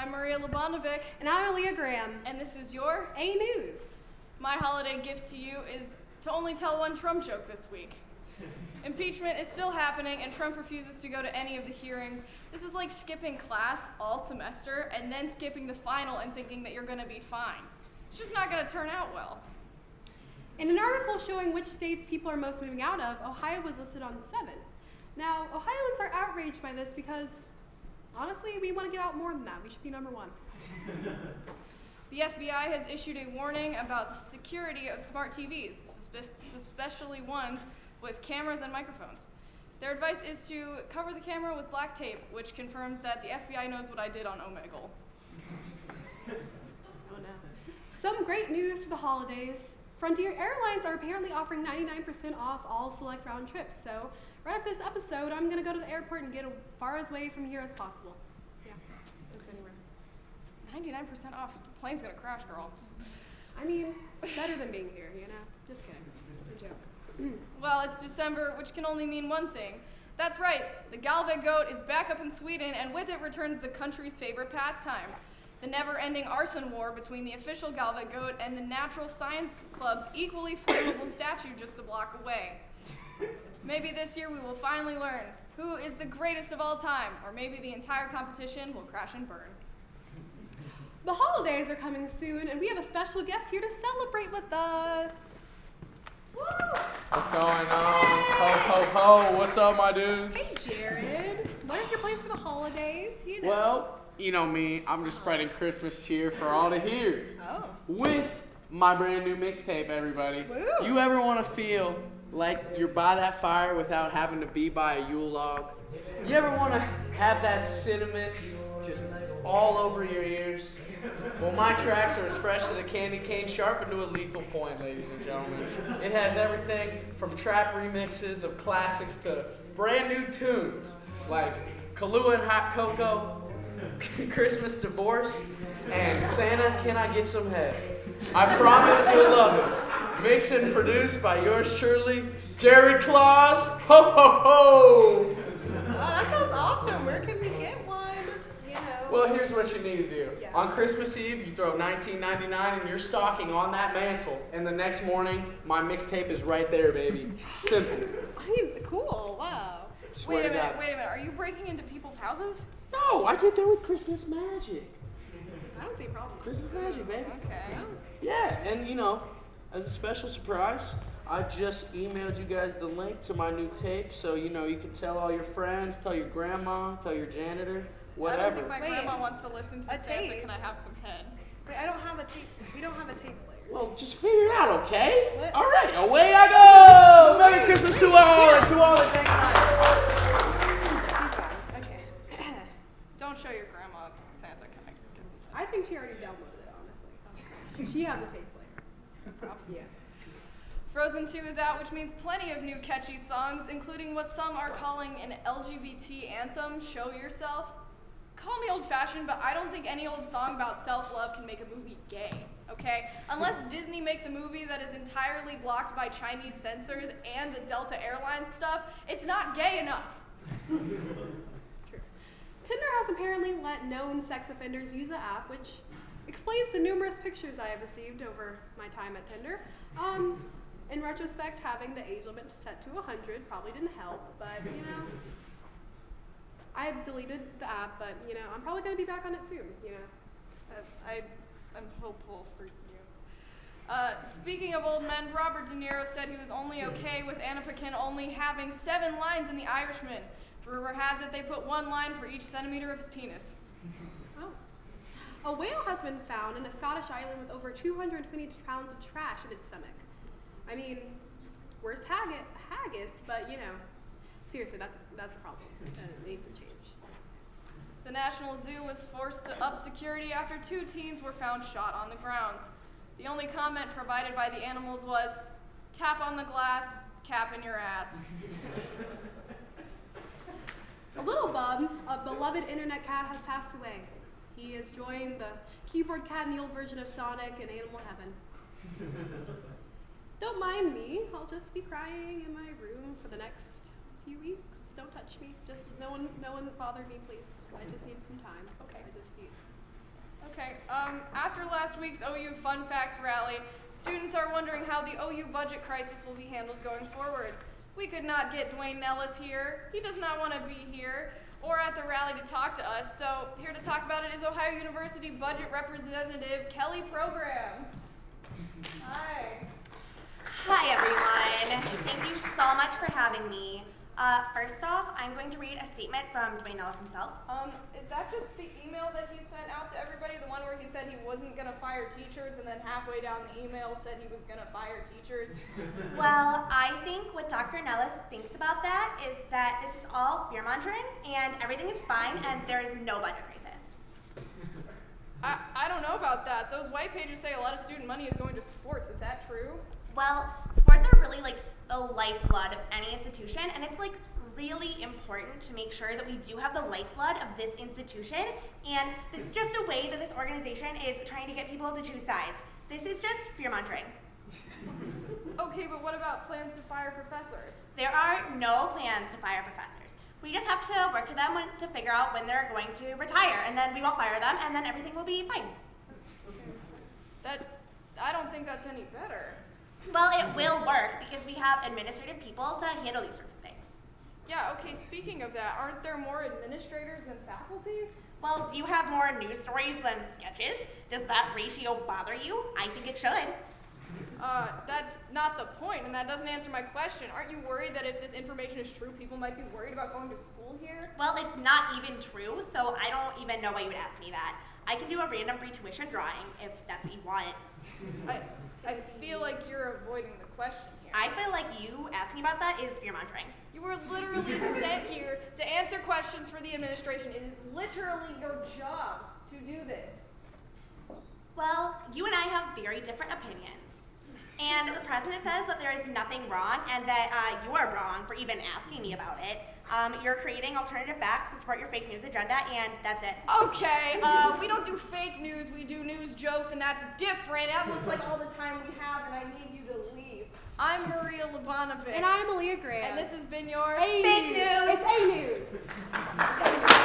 I'm Maria Lubanovic. And I'm Aliyah Graham. And this is your A News. My holiday gift to you is to only tell one Trump joke this week. Impeachment is still happening, and Trump refuses to go to any of the hearings. This is like skipping class all semester and then skipping the final and thinking that you're going to be fine. It's just not going to turn out well. In an article showing which states people are most moving out of, Ohio was listed on 7. Now, Ohioans are outraged by this because, honestly, we want to get out more than that. We should be number 1. The FBI has issued a warning about the security of smart TVs, especially ones with cameras and microphones. Their advice is to cover the camera with black tape, which confirms that the FBI knows what I did on Omegle. Oh no. Some great news for the holidays. Frontier Airlines are apparently offering 99% off all select round trips. So right after this episode, I'm going to go to the airport and get as far away from here as possible. Yeah, just anywhere. 99% off. The plane's going to crash, girl. I mean, better than being here, you know? Just kidding. Good joke. Well, it's December, which can only mean one thing. That's right, the Galve goat is back up in Sweden, and with it returns the country's favorite pastime. The never-ending arson war between the official Galve goat and the Natural Science Club's equally flammable statue just a block away. Maybe this year we will finally learn who is the greatest of all time, or maybe the entire competition will crash and burn. The holidays are coming soon, and we have a special guest here to celebrate with us. Woo! What's going on? Ho, ho, ho. What's up, my dudes? Hey, Jared. What are your plans for the holidays? You know. Well, you know me. I'm just spreading Christmas cheer for all to hear. Oh. With my brand new mixtape, everybody. Woo. You ever want to feel like you're by that fire without having to be by a Yule log? You ever want to have that cinnamon just all over your ears? Well, my tracks are as fresh as a candy cane, sharpened to a lethal point, ladies and gentlemen. It has everything from trap remixes of classics to brand new tunes like Kahlua and Hot Cocoa, Christmas Divorce, and Santa, Can I Get Some Head? I promise you'll love it. Mixed and produced by yours truly, Jared Claus. Ho, ho, ho! Oh, that sounds awesome. Where can we get one? Well, here's what you need to do. Yeah. On Christmas Eve, you throw $19.99 in your stocking on that mantle, and the next morning, my mixtape is right there, baby. Simple. I mean, cool. Wow. Swear Wait a to minute, God. are you breaking into people's houses? No, I get there with Christmas magic. I don't see a problem. Christmas magic, baby. Okay. Yeah, and as a special surprise, I just emailed you guys the link to my new tape, so you can tell all your friends, tell your grandma, tell your janitor, whatever. I don't think my Wait, grandma wants to listen to a Santa, tape? Can I have some head? Wait, I don't have a tape. We don't have a tape player. Well, just figure it out, okay? What? All right, away I go! Merry Christmas to all, and to all that thank He's gone. Okay. Don't show your grandma Santa, Can I Get Some Head? I think she already downloaded it, honestly. She has a tape player. Probably. Yeah. Frozen 2 is out, which means plenty of new catchy songs, including what some are calling an LGBT anthem, Show Yourself. Call me old-fashioned, but I don't think any old song about self-love can make a movie gay, okay? Unless Disney makes a movie that is entirely blocked by Chinese censors and the Delta Airlines stuff, it's not gay enough. True. Tinder has apparently let known sex offenders use the app, which explains the numerous pictures I have received over my time at Tinder. In retrospect, having the age limit set to 100 probably didn't help, but I've deleted the app, but I'm probably going to be back on it soon, I'm hopeful for you. Speaking of old men, Robert De Niro said he was only okay with Anna Paquin only having 7 lines in The Irishman. Rumor has it they put 1 line for each centimeter of his penis. Oh. A whale has been found in a Scottish island with over 220 pounds of trash in its stomach. I mean, where's haggis? But seriously, that's a problem. It needs to change. The National Zoo was forced to up security after 2 teens were found shot on the grounds. The only comment provided by the animals was, tap on the glass, cap in your ass. A little bum, a beloved internet cat, has passed away. He has joined the keyboard cat in the old version of Sonic in Animal Heaven. Don't mind me. I'll just be crying in my room for the next few weeks. Don't touch me. Just no one bother me, please. I just need some time. Okay. I just need Okay, after last week's OU Fun Facts rally, students are wondering how the OU budget crisis will be handled going forward. We could not get Dwayne Nellis here. He does not want to be here or at the rally to talk to us, so here to talk about it is Ohio University Budget Representative Kayleigh Program. Hi. Hi, everyone. Thank you so much for having me. First off, I'm going to read a statement from Dwayne Nellis himself. Is that just the email that he sent out to everybody? The one where he said he wasn't going to fire teachers and then halfway down the email said he was going to fire teachers? Well, I think what Dr. Nellis thinks about that is that this is all fear-mongering and everything is fine and there is no budget crisis. I don't know about that. Those white pages say a lot of student money is going to sports. Is that true? Well, sports are really like the lifeblood of any institution, and it's like really important to make sure that we do have the lifeblood of this institution, and this is just a way that this organization is trying to get people to choose sides. This is just fear-mongering. Okay, but what about plans to fire professors? There are no plans to fire professors. We just have to work to them to figure out when they're going to retire, and then we won't fire them, and then everything will be fine. I don't think that's any better. Well, it will work because we have administrative people to handle these sorts of things. Yeah, okay, speaking of that, aren't there more administrators than faculty? Well, do you have more news stories than sketches? Does that ratio bother you? I think it should. That's not the point, and that doesn't answer my question. Aren't you worried that if this information is true, people might be worried about going to school here? Well, it's not even true, so I don't even know why you would ask me that. I can do a random free tuition drawing if that's what you want. I feel like you're avoiding the question here. I feel like you asking about that is fear-mongering. You were literally sent here to answer questions for the administration. It is literally your job to do this. Well, you and I have very different opinions. And the president says that there is nothing wrong and that you are wrong for even asking me about it. You're creating alternative facts to support your fake news agenda, and that's it. Okay, we don't do fake news, we do news jokes, and that's different. That looks like all the time we have, and I need you to leave. I'm Maria Lubanovic. And I'm Aliyah Graham. And this has been your A Fake News. news. It's A News. It's A News.